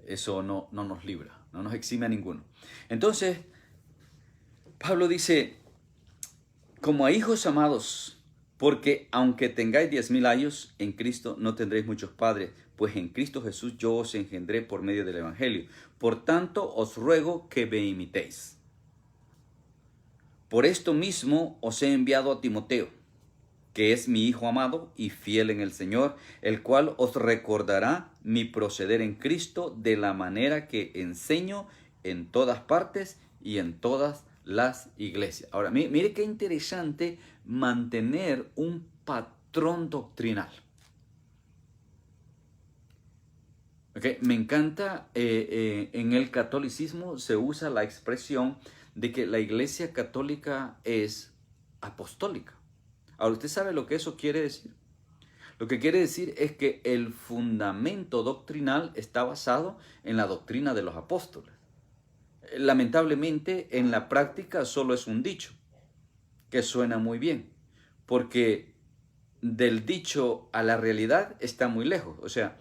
Speaker 1: eso no nos libra, no nos exime a ninguno. Entonces, Pablo dice, como a hijos amados, porque aunque tengáis 10,000 años, en Cristo no tendréis muchos padres, pues en Cristo Jesús yo os engendré por medio del Evangelio. Por tanto, os ruego que me imitéis. Por esto mismo os he enviado a Timoteo, que es mi hijo amado y fiel en el Señor, el cual os recordará mi proceder en Cristo de la manera que enseño en todas partes y en todas las iglesias. Ahora, mire qué interesante mantener un patrón doctrinal. Okay. Me encanta, en el catolicismo se usa la expresión de que la iglesia católica es apostólica. Ahora, ¿usted sabe lo que eso quiere decir? Lo que quiere decir es que el fundamento doctrinal está basado en la doctrina de los apóstoles. Lamentablemente, en la práctica solo es un dicho, que suena muy bien, porque del dicho a la realidad está muy lejos. O sea,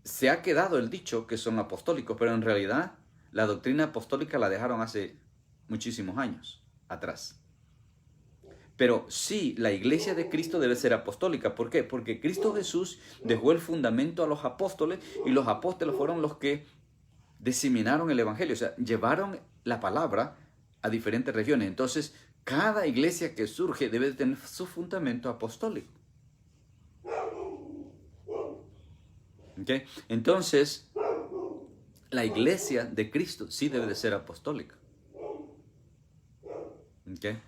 Speaker 1: se ha quedado el dicho que son apostólicos, pero en realidad la doctrina apostólica la dejaron hace muchísimos años atrás. Pero sí, la iglesia de Cristo debe ser apostólica. ¿Por qué? Porque Cristo Jesús dejó el fundamento a los apóstoles y los apóstoles fueron los que diseminaron el evangelio, o sea, llevaron la palabra a diferentes regiones. Entonces, cada iglesia que surge debe tener su fundamento apostólico. ¿Okay? Entonces, la iglesia de Cristo sí debe de ser apostólica. ¿Okay?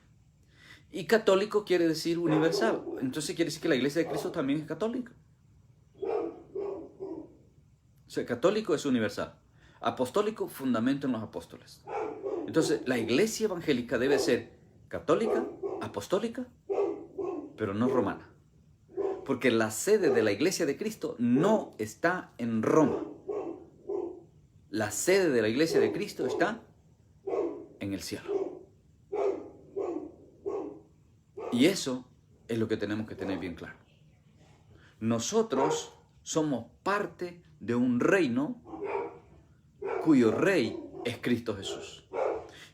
Speaker 1: Y católico quiere decir universal. Entonces quiere decir que la iglesia de Cristo también es católica. O sea, católico es universal. Apostólico, fundamento en los apóstoles. Entonces, la iglesia evangélica debe ser católica, apostólica, pero no romana. Porque la sede de la iglesia de Cristo no está en Roma. La sede de la iglesia de Cristo está en el cielo. Y eso es lo que tenemos que tener bien claro. Nosotros somos parte de un reino cuyo rey es Cristo Jesús.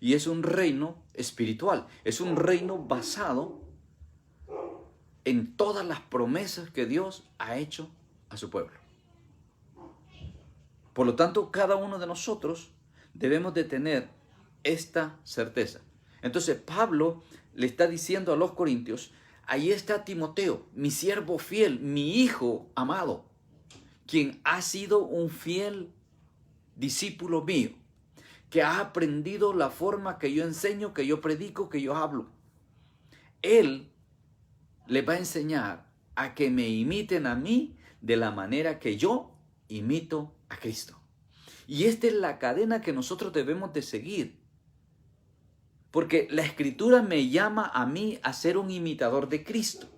Speaker 1: Y es un reino espiritual, es un reino basado en todas las promesas que Dios ha hecho a su pueblo. Por lo tanto, cada uno de nosotros debemos de tener esta certeza. Entonces Pablo le está diciendo a los corintios, ahí está Timoteo, mi siervo fiel, mi hijo amado, quien ha sido un fiel discípulo mío, que ha aprendido la forma que yo enseño, que yo predico, que yo hablo. Él le va a enseñar a que me imiten a mí de la manera que yo imito a Cristo. Y esta es la cadena que nosotros debemos de seguir. Porque la Escritura me llama a mí a ser un imitador de Cristo.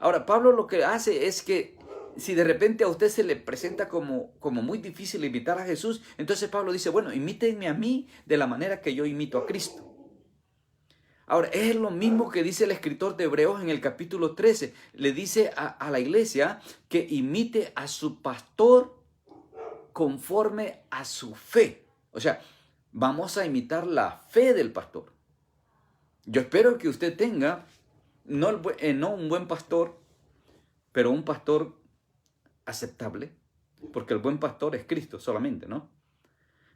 Speaker 1: Ahora, Pablo lo que hace es que si de repente a usted se le presenta como muy difícil imitar a Jesús, entonces Pablo dice, bueno, imítenme a mí de la manera que yo imito a Cristo. Ahora, es lo mismo que dice el escritor de Hebreos en el capítulo 13. Le dice a la iglesia que imite a su pastor conforme a su fe. O sea, vamos a imitar la fe del pastor. Yo espero que usted tenga, no un buen pastor, pero un pastor aceptable, porque el buen pastor es Cristo solamente, ¿no?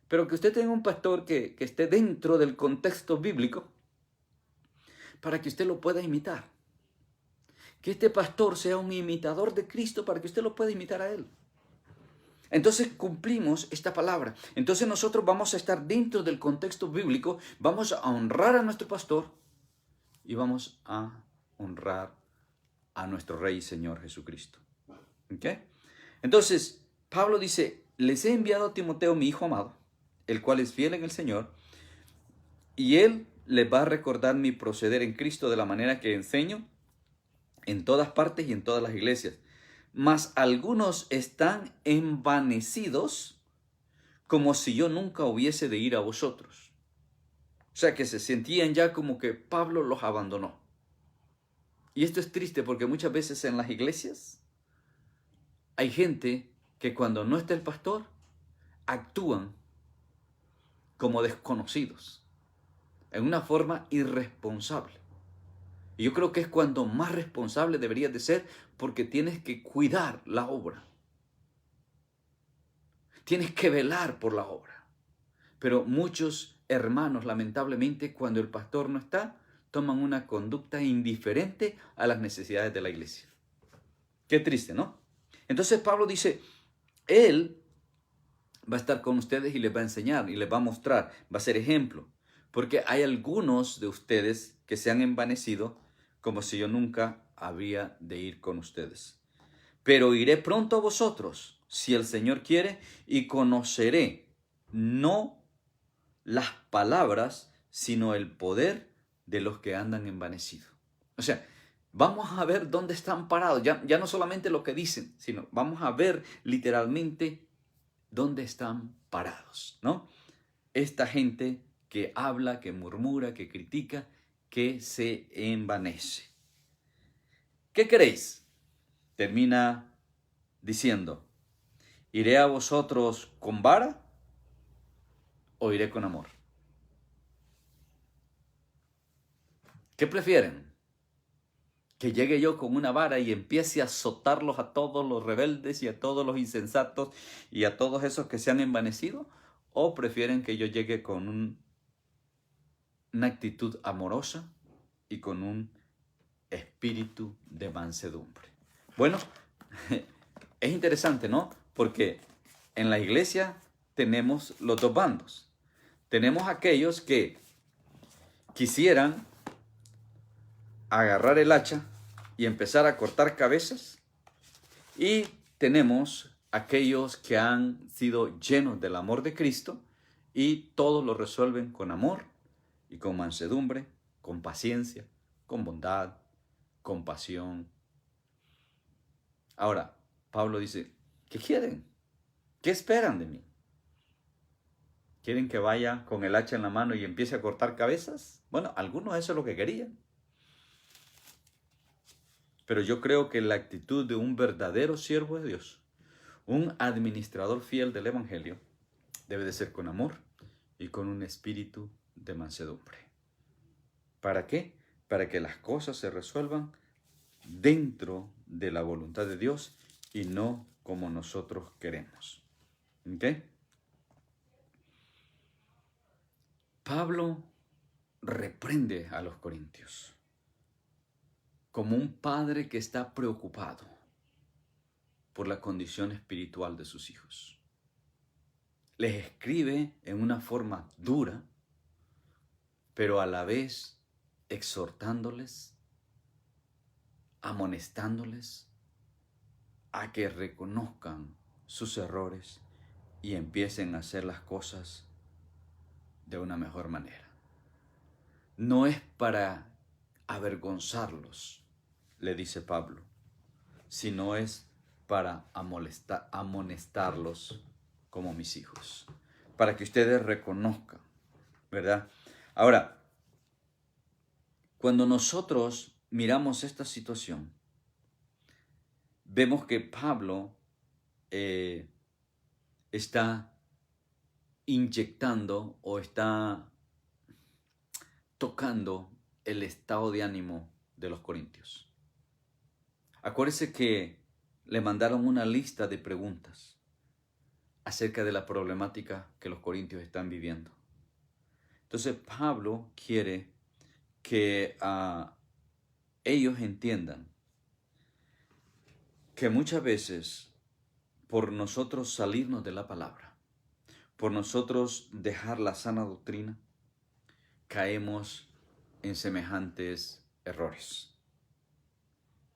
Speaker 1: Pero que usted tenga un pastor que esté dentro del contexto bíblico para que usted lo pueda imitar. Que este pastor sea un imitador de Cristo para que usted lo pueda imitar a él. Entonces cumplimos esta palabra. Entonces nosotros vamos a estar dentro del contexto bíblico, vamos a honrar a nuestro pastor y vamos a honrar a nuestro Rey y Señor Jesucristo. ¿Ok? Entonces, Pablo dice, les he enviado a Timoteo, mi hijo amado, el cual es fiel en el Señor, y él les va a recordar mi proceder en Cristo de la manera que enseño en todas partes y en todas las iglesias. Mas algunos están envanecidos como si yo nunca hubiese de ir a vosotros. O sea, que se sentían ya como que Pablo los abandonó. Y esto es triste porque muchas veces en las iglesias hay gente que cuando no está el pastor actúan como desconocidos, en una forma irresponsable. Y yo creo que es cuando más responsable deberías de ser, porque tienes que cuidar la obra. Tienes que velar por la obra. Pero muchos hermanos, lamentablemente, cuando el pastor no está, toman una conducta indiferente a las necesidades de la iglesia. Qué triste, ¿no? Entonces Pablo dice, él va a estar con ustedes y les va a enseñar y les va a mostrar, va a ser ejemplo. Porque hay algunos de ustedes que se han envanecido como si yo nunca habría de ir con ustedes. Pero iré pronto a vosotros, si el Señor quiere, y conoceré no las palabras, sino el poder de los que andan envanecidos. O sea, vamos a ver dónde están parados, ya no solamente lo que dicen, sino vamos a ver literalmente dónde están parados, ¿no? Esta gente que habla, que murmura, que critica, que se envanece. ¿Qué queréis? Termina diciendo, ¿iré a vosotros con vara o iré con amor? ¿Qué prefieren? ¿Que llegue yo con una vara y empiece a azotarlos a todos los rebeldes y a todos los insensatos y a todos esos que se han envanecido? ¿O prefieren que yo llegue con una actitud amorosa y con un espíritu de mansedumbre? Bueno, es interesante, ¿no? Porque en la iglesia tenemos los dos bandos. Tenemos aquellos que quisieran agarrar el hacha y empezar a cortar cabezas. Y tenemos aquellos que han sido llenos del amor de Cristo y todo lo resuelven con amor y con mansedumbre, con paciencia, con bondad, compasión. Ahora, Pablo dice, ¿qué quieren? ¿Qué esperan de mí? ¿Quieren que vaya con el hacha en la mano y empiece a cortar cabezas? Bueno, algunos eso es lo que querían. Pero yo creo que la actitud de un verdadero siervo de Dios, un administrador fiel del Evangelio, debe de ser con amor y con un espíritu de mansedumbre. ¿Para qué? Para que las cosas se resuelvan dentro de la voluntad de Dios y no como nosotros queremos. ¿Ok? Pablo reprende a los corintios como un padre que está preocupado por la condición espiritual de sus hijos. Les escribe en una forma dura, pero a la vez exhortándoles, amonestándoles a que reconozcan sus errores y empiecen a hacer las cosas de una mejor manera. No es para avergonzarlos, le dice Pablo, sino es para amonestarlos como mis hijos, para que ustedes reconozcan, ¿verdad? Ahora, cuando nosotros miramos esta situación, vemos que Pablo está inyectando o está tocando el estado de ánimo de los corintios. Acuérdese que le mandaron una lista de preguntas acerca de la problemática que los corintios están viviendo. Entonces Pablo quiere que ellos entiendan que muchas veces por nosotros salirnos de la palabra, por nosotros dejar la sana doctrina, caemos en semejantes errores.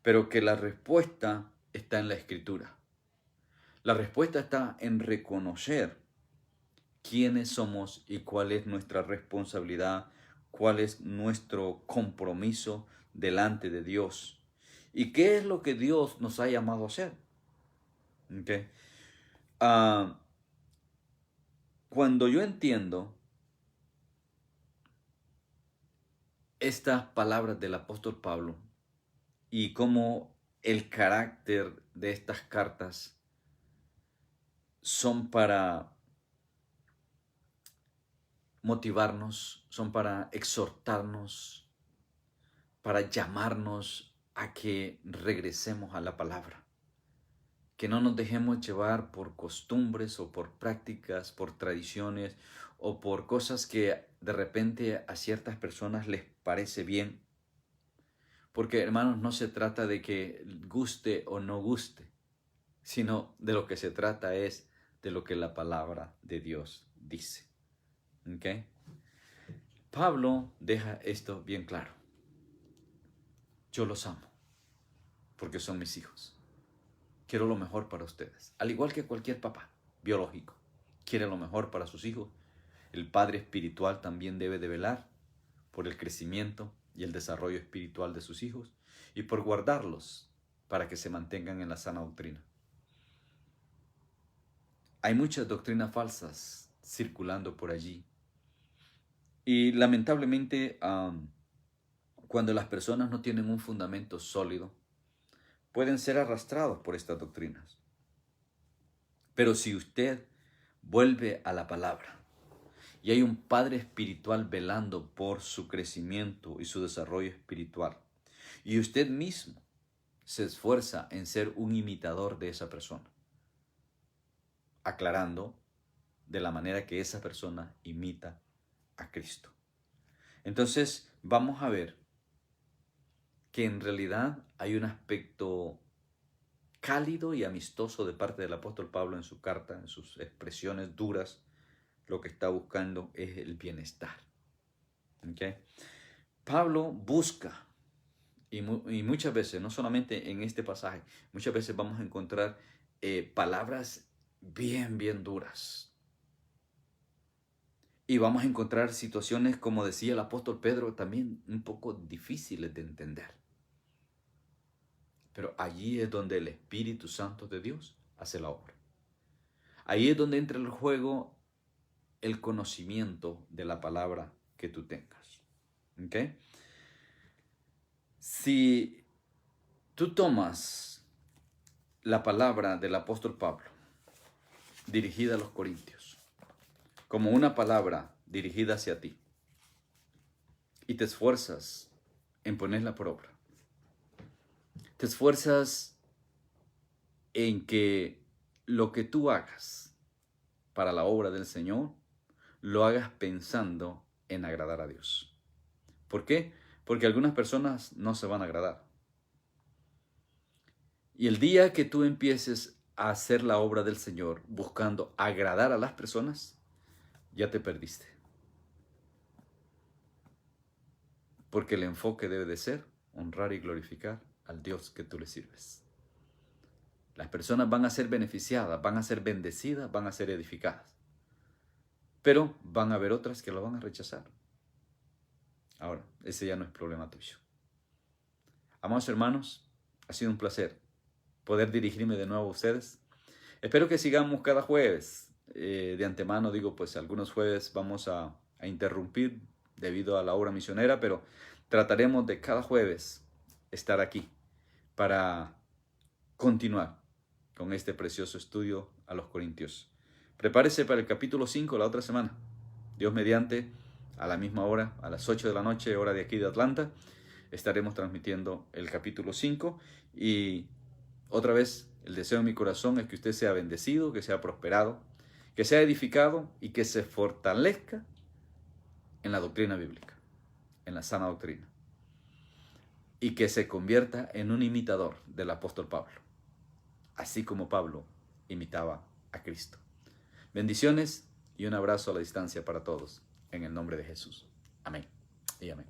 Speaker 1: Pero que la respuesta está en la Escritura. La respuesta está en reconocer quiénes somos y cuál es nuestra responsabilidad, cuál es nuestro compromiso delante de Dios y qué es lo que Dios nos ha llamado a hacer. ¿Okay? Cuando yo entiendo estas palabras del apóstol Pablo y cómo el carácter de estas cartas son para motivarnos, son para exhortarnos, para llamarnos a que regresemos a la palabra, que no nos dejemos llevar por costumbres o por prácticas, por tradiciones o por cosas que de repente a ciertas personas les parece bien. Porque, hermanos, no se trata de que guste o no guste, sino de lo que se trata es de lo que la palabra de Dios dice. ¿Okay? Pablo deja esto bien claro. Yo los amo porque son mis hijos. Quiero lo mejor para ustedes. Al igual que cualquier papá biológico quiere lo mejor para sus hijos, el padre espiritual también debe de velar por el crecimiento y el desarrollo espiritual de sus hijos y por guardarlos para que se mantengan en la sana doctrina. Hay muchas doctrinas falsas circulando por allí y lamentablemente cuando las personas no tienen un fundamento sólido, pueden ser arrastrados por estas doctrinas. Pero si usted vuelve a la palabra y hay un padre espiritual velando por su crecimiento y su desarrollo espiritual, y usted mismo se esfuerza en ser un imitador de esa persona, aclarando de la manera que esa persona imita a Cristo. Entonces vamos a ver que en realidad hay un aspecto cálido y amistoso de parte del apóstol Pablo en su carta, en sus expresiones duras. Lo que está buscando es el bienestar. ¿Okay? Pablo busca, y muchas veces, no solamente en este pasaje, muchas veces vamos a encontrar palabras bien duras. Y vamos a encontrar situaciones, como decía el apóstol Pedro, también un poco difíciles de entender. Pero allí es donde el Espíritu Santo de Dios hace la obra. Ahí es donde entra en el juego el conocimiento de la palabra que tú tengas. ¿Okay? Si tú tomas la palabra del apóstol Pablo dirigida a los corintios como una palabra dirigida hacia ti y te esfuerzas en ponerla por obra, te esfuerzas en que lo que tú hagas para la obra del Señor lo hagas pensando en agradar a Dios. ¿Por qué? Porque algunas personas no se van a agradar. Y el día que tú empieces a hacer la obra del Señor buscando agradar a las personas, ya te perdiste. Porque el enfoque debe de ser honrar y glorificar al Dios que tú le sirves. Las personas van a ser beneficiadas, van a ser bendecidas, van a ser edificadas. Pero van a haber otras que lo van a rechazar. Ahora, ese ya no es problema tuyo. Amados hermanos, ha sido un placer poder dirigirme de nuevo a ustedes. Espero que sigamos cada jueves. De antemano digo, pues algunos jueves vamos a interrumpir debido a la obra misionera, pero trataremos de cada jueves estar aquí para continuar con este precioso estudio a los Corintios. Prepárese para el capítulo 5 la otra semana. Dios mediante, a la misma hora, a las 8 de la noche, hora de aquí de Atlanta, estaremos transmitiendo el capítulo 5 y otra vez el deseo en mi corazón es que usted sea bendecido, que sea prosperado, que sea edificado y que se fortalezca en la doctrina bíblica, en la sana doctrina, y que se convierta en un imitador del apóstol Pablo, así como Pablo imitaba a Cristo. Bendiciones y un abrazo a la distancia para todos, en el nombre de Jesús. Amén y amén.